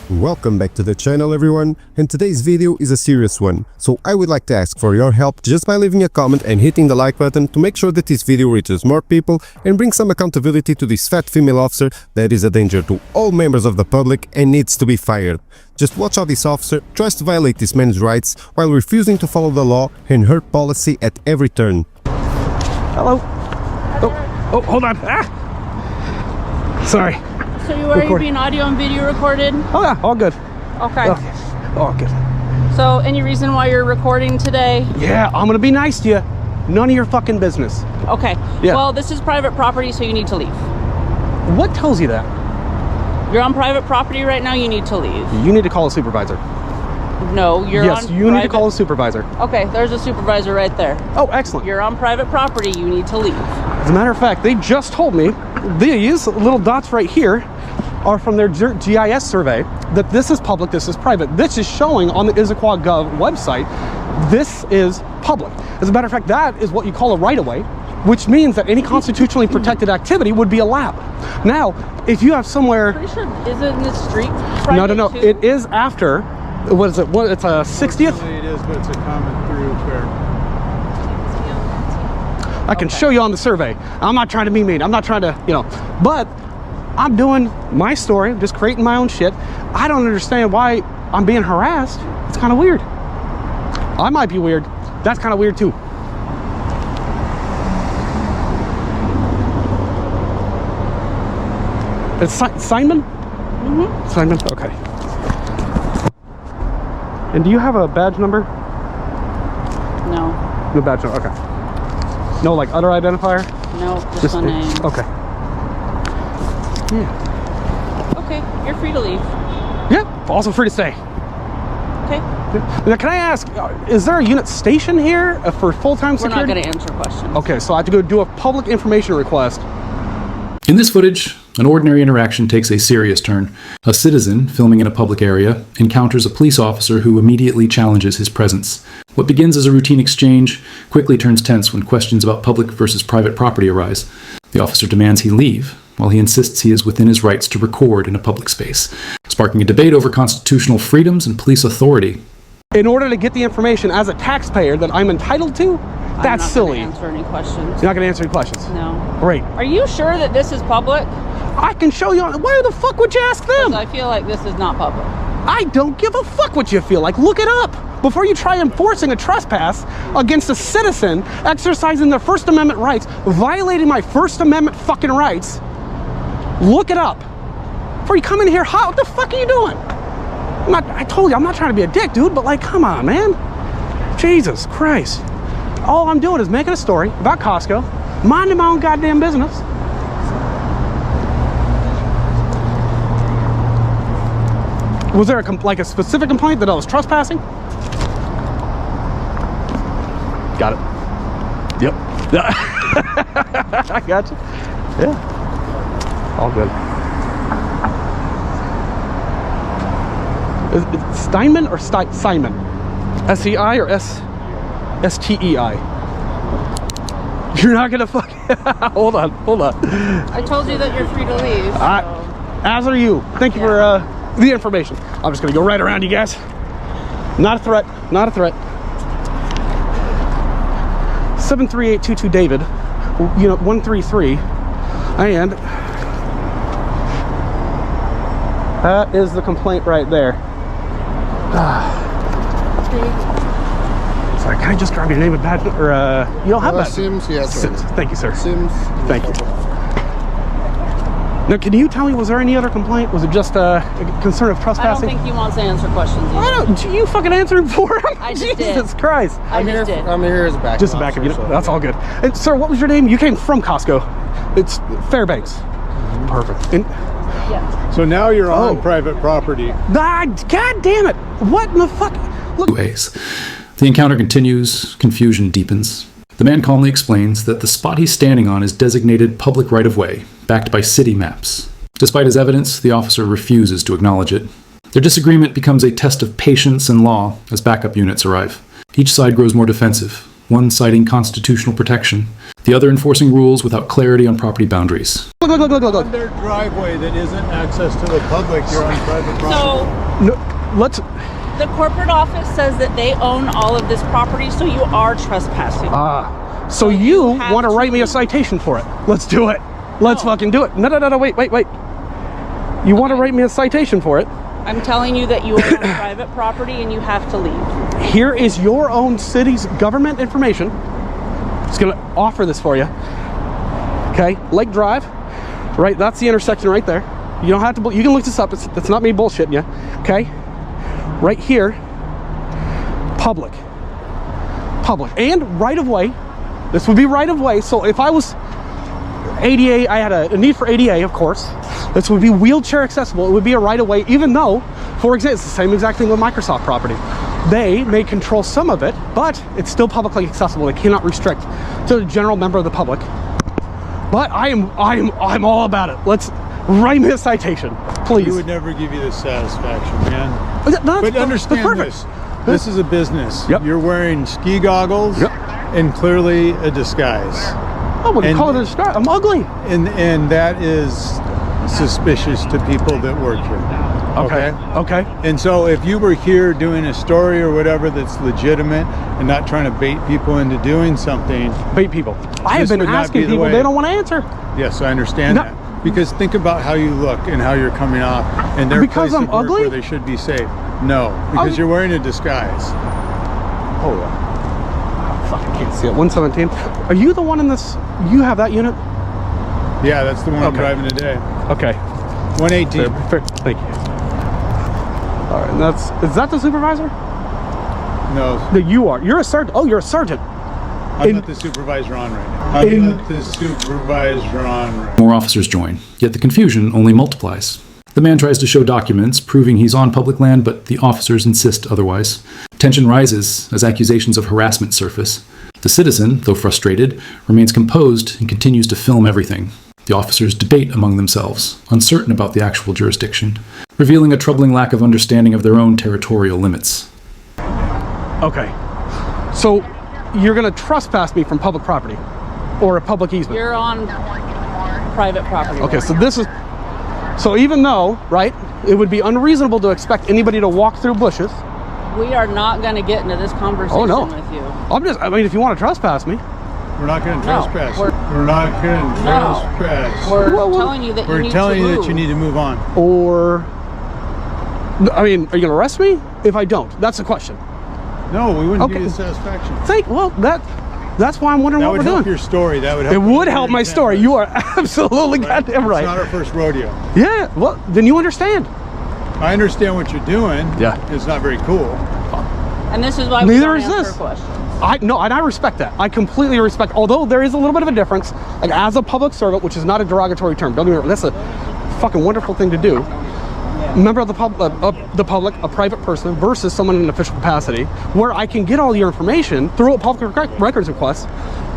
Welcome back to the channel everyone, and today's video is a serious one, so I would like to ask for your help just by leaving a comment and hitting the like button to make sure that this video reaches more people and bring some accountability to this fat female officer that is a danger to all members of the public and needs to be fired. Just watch how this officer tries to violate this man's rights while refusing to follow the law and hurt policy at every turn. Hello. Oh, hold on. Ah! Sorry. So are you being audio and video recorded? Oh yeah, all good. Okay. All good. So any reason why you're recording today? Yeah, I'm gonna be nice to you. None of your fucking business. Okay. Yeah. Well, this is private property, so you need to leave. What tells you that? You're on private property right now, you need to leave. You need to call a supervisor. No, you're yes, on you need to call a supervisor. Okay, there's a supervisor right there. Oh, excellent. You're on private property, you need to leave. As a matter of fact, they just told me these little dots right here are from their GIS survey that this is public, this is private. This is showing on the Issaquah Gov website. This is public. As a matter of fact, that is what you call a right-of-way, which means that any constitutionally protected activity would be allowed. Now, if you have somewhere... Pretty sure, isn't this street No. too? It is after, what is it? What, it's a 60th? It is, but it's a common through where... I can show you on the survey. I'm not trying to be mean. I'm not trying to, but I'm doing my story. I'm just creating my own shit. I don't understand why I'm being harassed. It's kind of weird. I might be weird. That's kind of weird too. It's Simon? Mm-hmm. Simon, okay. And do you have a badge number? No. No badge number, okay. No, like other identifier? No, just the name. Okay. Yeah. Okay, you're free to leave. Yeah, also free to stay. Okay. Now, can I ask, is there a unit station here for full-time security? We're not going to answer questions. Okay, so I have to go do a public information request. In this footage, an ordinary interaction takes a serious turn. A citizen, filming in a public area, encounters a police officer who immediately challenges his presence. What begins as a routine exchange quickly turns tense when questions about public versus private property arise. The officer demands he leave, while he insists he is within his rights to record in a public space, sparking a debate over constitutional freedoms and police authority. In order to get the information as a taxpayer that I'm entitled to, that's silly. I'm not going to answer any questions. You're not going to answer any questions? No. Great. Are you sure that this is public? I can show you. Why the fuck would you ask them? Because I feel like this is not public. I don't give a fuck what you feel like. Look it up. Before you try enforcing a trespass against a citizen exercising their First Amendment rights, violating my First Amendment fucking rights, look it up. Before you come in here, what the fuck are you doing? I told you, I'm not trying to be a dick, dude, but like, come on, man. Jesus Christ. All I'm doing is making a story about Costco, minding my own goddamn business. Was there a specific complaint that I was trespassing? Got it. Yep. I got you. Yeah. All good. Is it Steinman or Simon? S-E-I or S-T-E-I? You're not gonna fuck. Hold on. I told you that you're free to leave. So. As are you. Thank you for the information. I'm just gonna go right around you guys. Not a threat. Not a threat. 73822 David, unit 133, and that is the complaint right there. Sorry, can I just grab your name and badge? Or you don't have that? Sims, yes. Sims. Thank you, sir. Sims. Thank you. Now, can you tell me, was there any other complaint? Was it just a concern of I don't trespassing? think he wants to answer questions either. You fucking answered for him? I just Jesus did. Christ. I just did. I'm here as a backup. Just a backup unit. That's all good. And sir, what was your name? You came from Costco. It's Fairbanks. Perfect. And, Yeah. So now you're on private property. God damn it. What in the fuck? Look. Ways. The encounter continues, confusion deepens. The man calmly explains that the spot he's standing on is designated public right-of-way, backed by city maps. Despite his evidence, the officer refuses to acknowledge it. Their disagreement becomes a test of patience and law as backup units arrive. Each side grows more defensive, one citing constitutional protection, the other enforcing rules without clarity on property boundaries. Look. On their driveway that isn't access to the public, you're on private property. So No, let's. the corporate office says that they own all of this property, so you are trespassing. So you have want to to write me a leave. citation for it? Let's do it. Let's No. fucking do it. No, wait. You want to write me a citation for it? I'm telling you that you are on private property and you have to leave. Here is your own city's government information. It's going to offer this for you. Okay, Lake Drive, right? That's the intersection right there. You don't have to. You can look this up. It's not me bullshitting you. Okay, right here, public, and right of way. This would be right of way. So if I was ADA, I had a need for ADA, of course. This would be wheelchair accessible. It would be a right of way, even though, for example, it's the same exact thing with Microsoft property. They may control some of it, but it's still publicly accessible. They cannot restrict to the general member of the public. But I'm all about it. Let's write me a citation, please. He would never give you the satisfaction, man. But But understand perfect. this. This is a business. Yep. You're wearing ski goggles Yep. and clearly a disguise. I wouldn't And- call it a disguise. I'm ugly. And that is suspicious to people that work here. Okay. And so if you were here doing a story or whatever that's legitimate and not trying to bait people into doing something, Bait people. I have This been would not asking be the people. way. They don't want to answer. yes, I understand No. that. Because think about how you look and how you're coming off and their Because place I'm of work ugly? where they should be safe. No, because you're wearing a disguise. Hold on. Fuck, I can't see it. 117. Are you the one in this? You have that unit? Yeah, that's the one I'm Okay. driving today. Okay. 118. Fair. Thank you. All right. Is that the supervisor? No, No, you are. You're a sergeant. Oh, you're a sergeant. I'm In- not the supervisor on right now. I'm In- not the supervisor on right More officers join, yet the confusion only multiplies. The man tries to show documents proving he's on public land, but the officers insist otherwise. Tension rises as accusations of harassment surface. The citizen, though frustrated, remains composed and continues to film everything. The officers debate among themselves, uncertain about the actual jurisdiction, revealing a troubling lack of understanding of their own territorial limits. Okay. So you're going to trespass me from public property or a public easement. You're on private property. Okay. So this is. So even though, right, it would be unreasonable to expect anybody to walk through bushes. We are not going to get into this conversation Oh, no. with you. I mean, if you want to trespass me, now. We're not going to No, trespass. we're- We're not going to No. trespass. We're Well, telling you that you We're need telling to you move. that you need to move on. or. I mean, are you going to arrest me if I don't? That's the question. No, we wouldn't Okay. give you the satisfaction. That's why I'm wondering That what would we're help doing. your story. That would help. It would your help my intent. story. You are absolutely goddamn It's right. not our first rodeo. Yeah, well, then you understand. I understand what you're doing. Yeah. It's not very cool. And this is why we Neither don't is answer this. questions. And I respect that. I completely respect. Although there is a little bit of a difference, like as a public servant, which is not a derogatory term. Don't get me wrong. That's a fucking wonderful thing to do. Member of the public, a private person, versus someone in an official capacity, where I can get all your information through a public records request.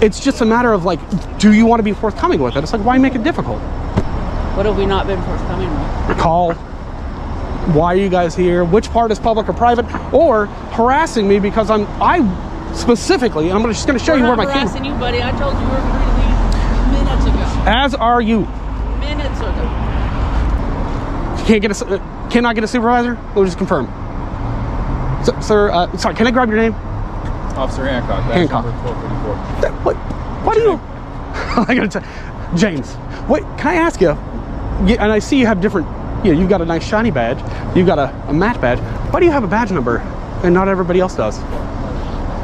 It's just a matter of like, do you want to be forthcoming with it? It's like, why make it difficult? What have we not been forthcoming with? Call. Why are you guys here? Which part is public or private? Or harassing me because I specifically, I'm just going to show you We're where not my camera. harassing you, buddy. I told you we were free to leave minutes ago. As are you. Minutes ago. Cannot get a supervisor? We'll just confirm. Sir, sorry, can I grab your name? Officer Hancock. That's Hancock. Number 1234. What? Why do you? I gotta tell James. Wait, can I ask you? And I see you have different. You've got a nice shiny badge. You've got a matte badge. Why do you have a badge number and not everybody else does?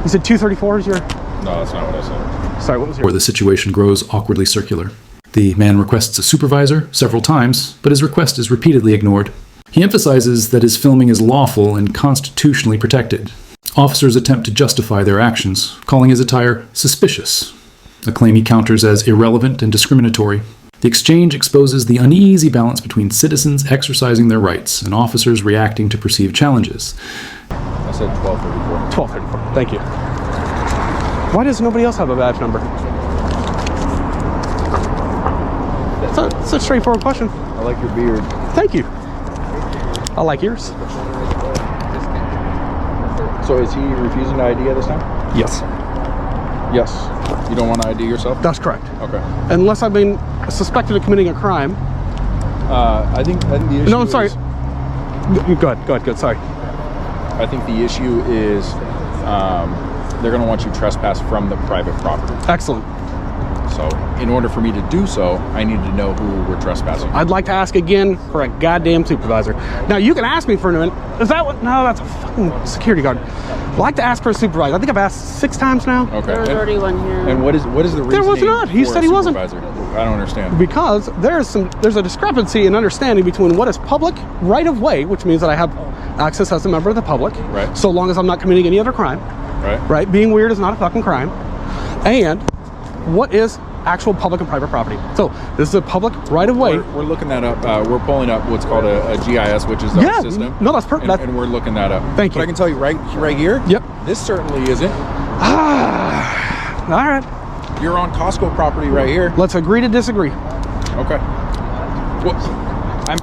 You said 234 is your. No, that's not what I said. Sorry, what was your? Where the situation grows awkwardly circular. The man requests a supervisor several times, but his request is repeatedly ignored. He emphasizes that his filming is lawful and constitutionally protected. Officers attempt to justify their actions, calling his attire suspicious, a claim he counters as irrelevant and discriminatory. The exchange exposes the uneasy balance between citizens exercising their rights and officers reacting to perceived challenges. I said 1234. 1234. Thank you. Why does nobody else have a badge number? It's a straightforward question. I like your beard. Thank you. I like yours. So is he refusing to ID at this time? Yes. Yes. You don't want to ID yourself? That's correct. Okay. Unless I've been suspected of committing a crime. I think the issue No, I'm sorry. is... Go ahead, sorry. I think the issue is they're going to want you trespass from the private property. Excellent. So in order for me to do so, I need to know who we're trespassing. I'd like to ask again for a goddamn supervisor. Now, you can ask me for a minute. Is that what? No, that's a fucking security guard. I'd like to ask for a supervisor. I think I've asked 6 times now. Okay. There was already one here. And what is the reason? There was not. He said he wasn't. I don't understand. Because there's a discrepancy in understanding between what is public right of way, which means that I have access as a member of the public, Right. so long as I'm not committing any other crime. Right. Right? Being weird is not a fucking crime. And what is actual public and private property? So this is a public right of way. We're looking that up. We're pulling up what's called a GIS, which is our Yeah, system. no, that's perfect. And we're looking that up. Thank you. But I can tell you right here. Yep. This certainly isn't. All right. You're on Costco property right here. Let's agree to disagree. Okay. Well,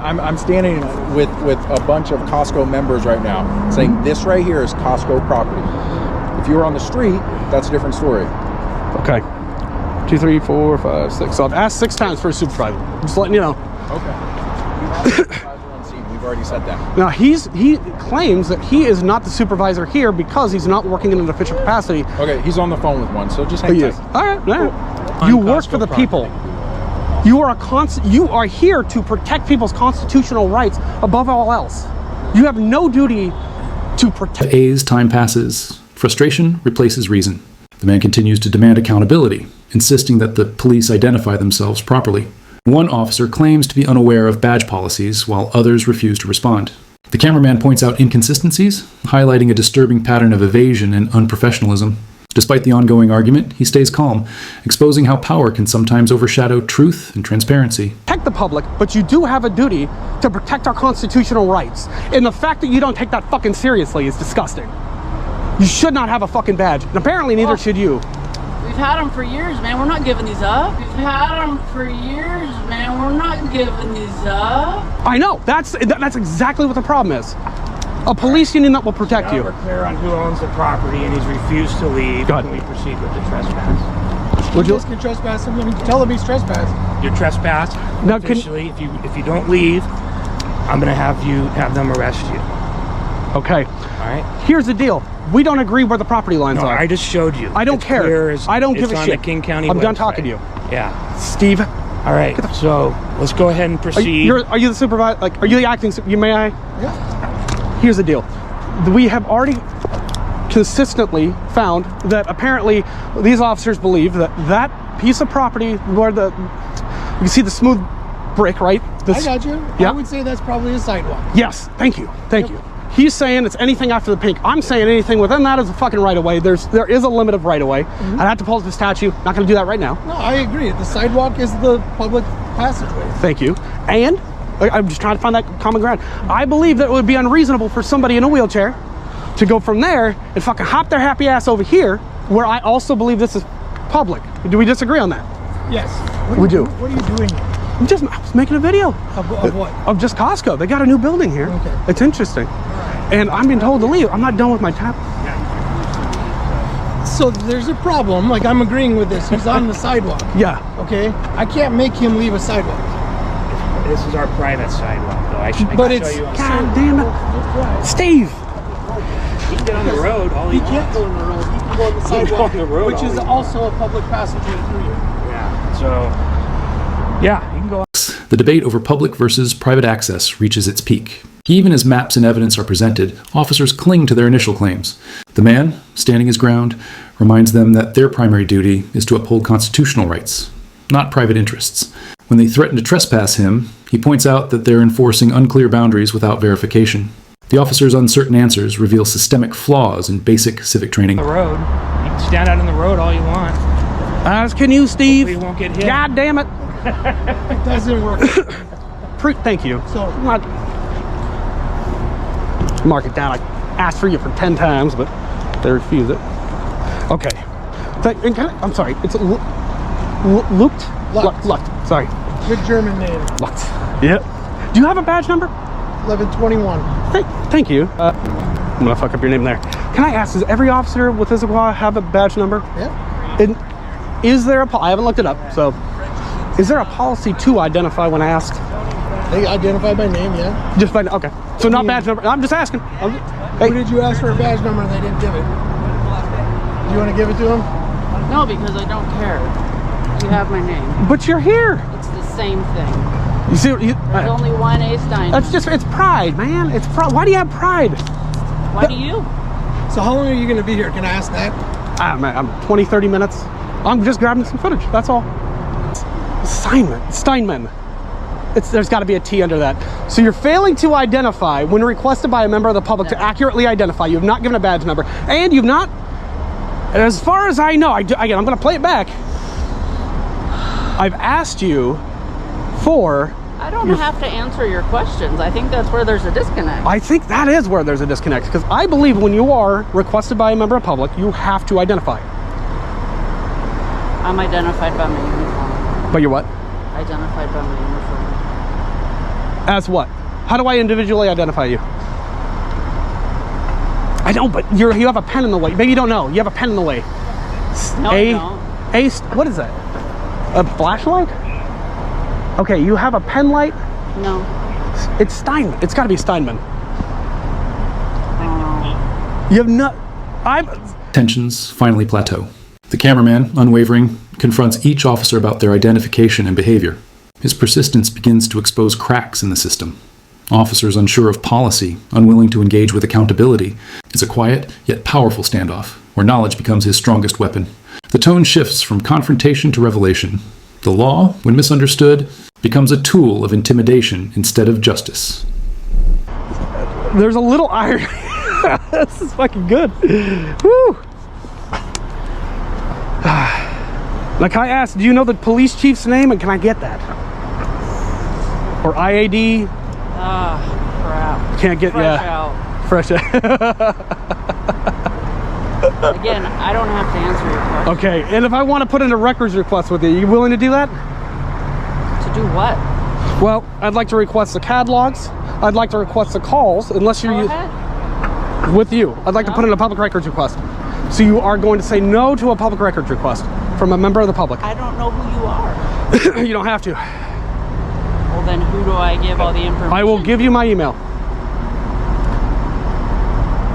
I'm standing with a bunch of Costco members right now, saying this right here is Costco property. If you were on the street, that's a different story. Okay. 2, 3, 4, 5, 6. So I've asked 6 times for a supervisor. Just letting you know. Okay. We've already said that. Now he claims that he is not the supervisor here because he's not working in an official capacity. Okay, he's on the phone with one, so just hang He tight. is. All right. You work for the people. You are here to protect people's constitutional rights above all else. You have no duty to protect. A's time passes. Frustration replaces reason. The man continues to demand accountability, insisting that the police identify themselves properly. One officer claims to be unaware of badge policies, while others refuse to respond. The cameraman points out inconsistencies, highlighting a disturbing pattern of evasion and unprofessionalism. Despite the ongoing argument, he stays calm, exposing how power can sometimes overshadow truth and transparency. Protect the public, but you do have a duty to protect our constitutional rights. And the fact that you don't take that fucking seriously is disgusting. You should not have a fucking badge, and apparently neither should you. We've had them for years, man. We're not giving these up. We've had them for years, man. We're not giving these up. I know. That's exactly what the problem is. A police union that will protect Now you. we're clear on who owns the property and he's refused to leave. Go ahead. Can we proceed with the trespass? Would you? You guys can trespass him. I mean, tell him he's trespassed. You're trespassed. Now, can- officially, if you don't leave, I'm gonna have them arrest you. Okay. All right. Here's the deal. We don't agree where the property lines No, are. I just showed you. I don't It's care. clear as- I don't give a it's on shit. the King County I'm done website. talking to you. Yeah. Steve, All right. So let's go ahead and proceed. are you the supervisor? Like, are you the acting? May I? Yeah. Here's the deal. We have already consistently found that apparently these officers believe that that piece of property where you can see the smooth brick, right? I got you. Yeah. I would say that's probably a sidewalk. Yes, thank you. He's saying it's anything after the pink. I'm saying anything within that is a fucking right of way. There is a limit of right of way. I'd have to pull up the statute. Not going to do that right now. No, I agree. The sidewalk is the public passageway. Thank you. And I'm just trying to find that common ground. I believe that it would be unreasonable for somebody in a wheelchair to go from there and fucking hop their happy ass over here, where I also believe this is public. Do we disagree on that? Yes. We do. What are you doing here? I was making a video Of what? of just Costco. They got a new building here. Okay. It's interesting. And I'm being told to leave. I'm not done with my tap. So there's a problem. Like, I'm agreeing with this. He's on the sidewalk. Yeah. Okay? I can't make him leave a sidewalk. This is our private sidewalk, though. I can But show it's- you on God damn it. Steve. He can get on the road all he He can't wants. go on the road. He can go on the He can go sidewalk, on the road which all is he also a public passageway through here. Yeah. So, yeah, you can go. The debate over public versus private access reaches its peak. Even as maps and evidence are presented, officers cling to their initial claims. The man, standing his ground, reminds them that their primary duty is to uphold constitutional rights, not private interests. When they threaten to trespass him, he points out that they're enforcing unclear boundaries without verification. The officer's uncertain answers reveal systemic flaws in basic civic training. The road. You can stand out in the road all you want. As can you, Steve. Hopefully you won't get hit. God damn it. It doesn't work. Thank you. So- I'm not... Mark it down. I asked for you for 10 times, but they refuse it. Okay. I'm sorry. It's Lucht? Lucht. Sorry. Good German name. Lucht. Yeah. Do you have a badge number? 1121. Thank you. I'm gonna fuck up your name there. Can I ask, does every officer with Issaquah have a badge number? Yeah. Is there I haven't looked it up, so is there a policy to identify when asked? They identify by name, yeah. Just by, okay. So not badge number. I'm just asking. Hey. Who did you ask for a badge number and they didn't give it? Do you want to give it to them? No, because I don't care. You have my name. But you're here. It's the same thing. You see, There's only one A Stein. it's pride, man. It's pride. Why do you have pride? Why do you? So how long are you going to be here? Can I ask that? I'm 20, 30 minutes. I'm just grabbing some footage. That's all. Steinman. There's got to be a T under that. So you're failing to identify when requested by a member of the public to accurately identify. You have not given a badge number, and you've not. As far as I know, again, I'm going to play it back. I've asked you for. I don't have to answer your questions. I think that's where there's a disconnect. I think that is where there's a disconnect, because I believe when you are requested by a member of public, you have to identify. I'm identified by my uniform. But you're what? Identified by my uniform. As what? How do I individually identify you? I don't, but you have a pen in the way. Maybe you don't know. You have a pen in the way. No, I don't. What is that? A flashlight? Okay, you have a pen light? No. It's Steinman. It's got to be Steinman. You have not. Tensions finally plateau. The cameraman, unwavering, confronts each officer about their identification and behavior. His persistence begins to expose cracks in the system. Officers unsure of policy, unwilling to engage with accountability. It's a quiet yet powerful standoff, where knowledge becomes his strongest weapon. The tone shifts from confrontation to revelation. The law, when misunderstood, becomes a tool of intimidation instead of justice. There's a little irony. This is fucking good. Woo! Like I asked, do you know the police chief's name, and can I get that? Or IAD? Crap. Can't get, Fresh out. Again, I don't have to answer your question. Okay, and if I want to put in a records request with you willing to do that? To do what? Well, I'd like to request the CAD logs. I'd like to request the calls, unless you're with you. I'd like to put in a public records request. So you are going to say no to a public records request from a member of the public. I don't know who you are. You don't have to. Well, then who do I give all the information? I will give you my email.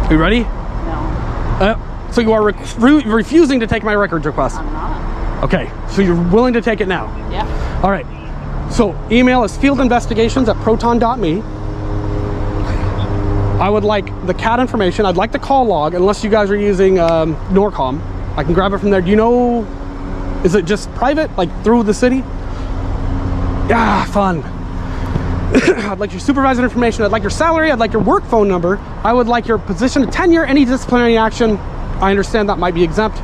You ready? No. So you are refusing to take my records request? I'm not. Okay, so you're willing to take it now? Yeah. All right. So email is fieldinvestigations@proton.me. I would like the CAD information. I'd like the call log, unless you guys are using Norcom. I can grab it from there. Do you know, is it just private, like through the city? Yeah, fun. I'd like your supervisor information. I'd like your salary. I'd like your work phone number. I would like your position of tenure, any disciplinary action. I understand that might be exempt.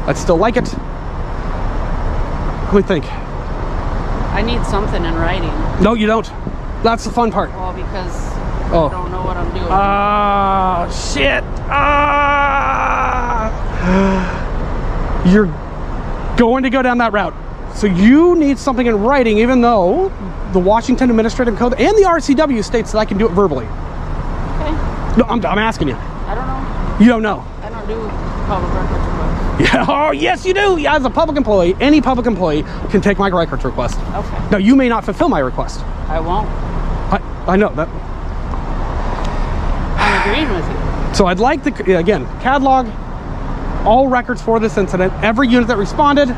I'd still like it. What do you think? I need something in writing. No, you don't. That's the fun part. Well, because I don't know what I'm doing. Shit. You're going to go down that route. So you need something in writing, even though the Washington Administrative Code and the RCW states that I can do it verbally. Okay. No, I'm asking you. I don't know. You don't know. I don't do public records requests. Yeah. Oh, yes, you do. As a public employee, any public employee can take my records request. Okay. Now, you may not fulfill my request. I won't. I know that. I'm agreeing with you. So I'd like the, again, CAD log, all records for this incident, every unit that responded,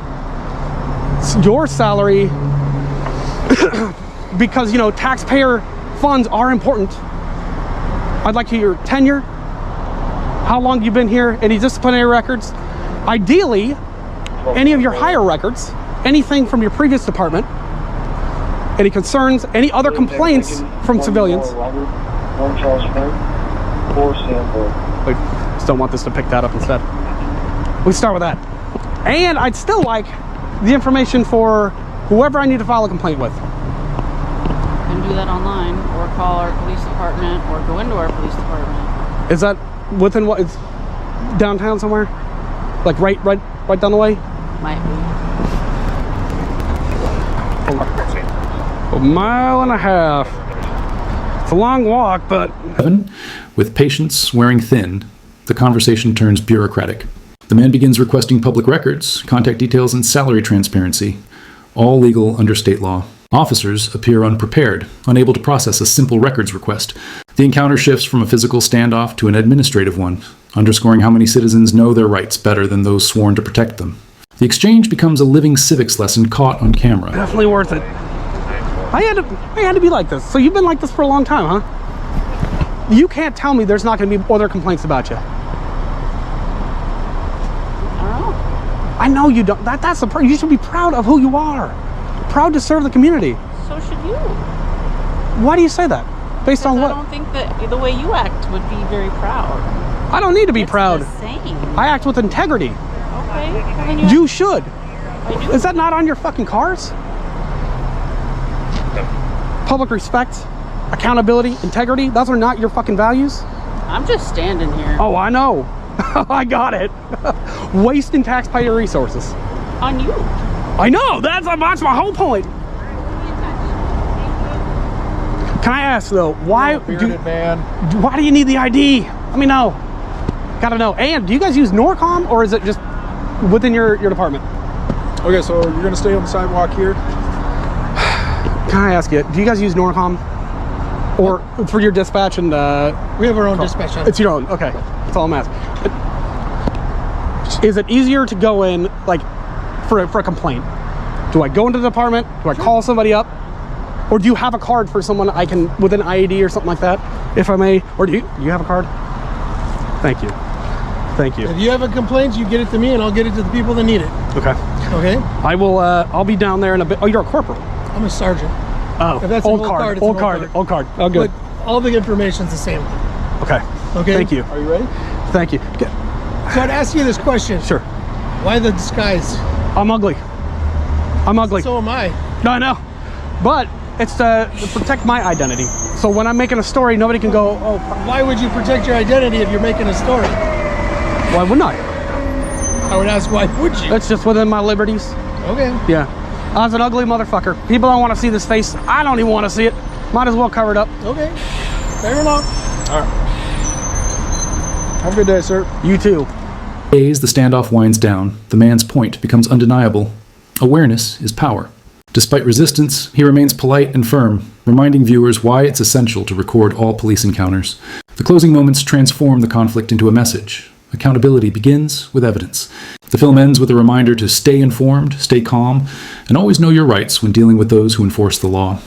your salary, because, you know, taxpayer funds are important. I'd like your tenure, how long you've been here, any disciplinary records, ideally, any of your hire records, anything from your previous department, any concerns, any other complaints from civilians. We still want this to pick that up instead. We start with that. And I'd still like the information for whoever I need to file a complaint with. You can do that online, or call our police department, or go into our police department. Is that within what? It's downtown somewhere? Like right down the way? Might be. A mile and a half. It's a long walk, but... With patience wearing thin, the conversation turns bureaucratic. The man begins requesting public records, contact details, and salary transparency, all legal under state law. Officers appear unprepared, unable to process a simple records request. The encounter shifts from a physical standoff to an administrative one, underscoring how many citizens know their rights better than those sworn to protect them. The exchange becomes a living civics lesson caught on camera. Definitely worth it. I had to be like this. So you've been like this for a long time, huh? You can't tell me there's not going to be other complaints about you. I know you don't. That's the. You should be proud of who you are. Proud to serve the community. So should you. Why do you say that? Based on what? I don't think that the way you act would be very proud. I don't need to be It's proud. The same. I act with integrity. Okay. Well, then you should. I do. Is that not on your fucking cards? Public respect, accountability, integrity. Those are not your fucking values. I'm just standing here. Oh, I know. I got it. Wasting taxpayer resources. On you. I know. That's my whole point. Can I ask though, why do you need the ID? Let me know. Gotta know. And do you guys use NORCOM or is it just within your department? Okay, so you're gonna stay on the sidewalk here. Can I ask you, do you guys use NORCOM? Or for your dispatch and We have our own dispatch on. It's your own, okay. That's all I'm asking. Is it easier to go in, like, for a complaint? Do I go into the department? Do I call somebody up? Or do you have a card for someone I can, with an IED or something like that, if I may? Or do you have a card? Thank you. Thank you. If you have a complaint, you get it to me and I'll get it to the people that need it. Okay. Okay? I will, I'll be down there in a bit. Oh, you're a corporal. I'm a sergeant. Oh, If that's an old old card, card, it's old an card, old card. old card. Oh, good. But all the information's the same. Okay. Okay? Thank you. Are you ready? Thank you. So I'd ask you this question. Sure. Why the disguise? I'm ugly. I'm ugly. So am I. No, I know. But it's to protect my identity. So when I'm making a story, nobody can go, oh, Why would you protect your identity if you're making a story? why wouldn't I? I would ask, why would you? It's just within my liberties. Okay. Yeah. I was an ugly motherfucker. People don't want to see this face. I don't even want to see it. Might as well cover it up. Okay. Fair enough. All right. Have a good day, sir. You too. As the standoff winds down, the man's point becomes undeniable. Awareness is power. Despite resistance, he remains polite and firm, reminding viewers why it's essential to record all police encounters. The closing moments transform the conflict into a message. Accountability begins with evidence. The film ends with a reminder to stay informed, stay calm, and always know your rights when dealing with those who enforce the law.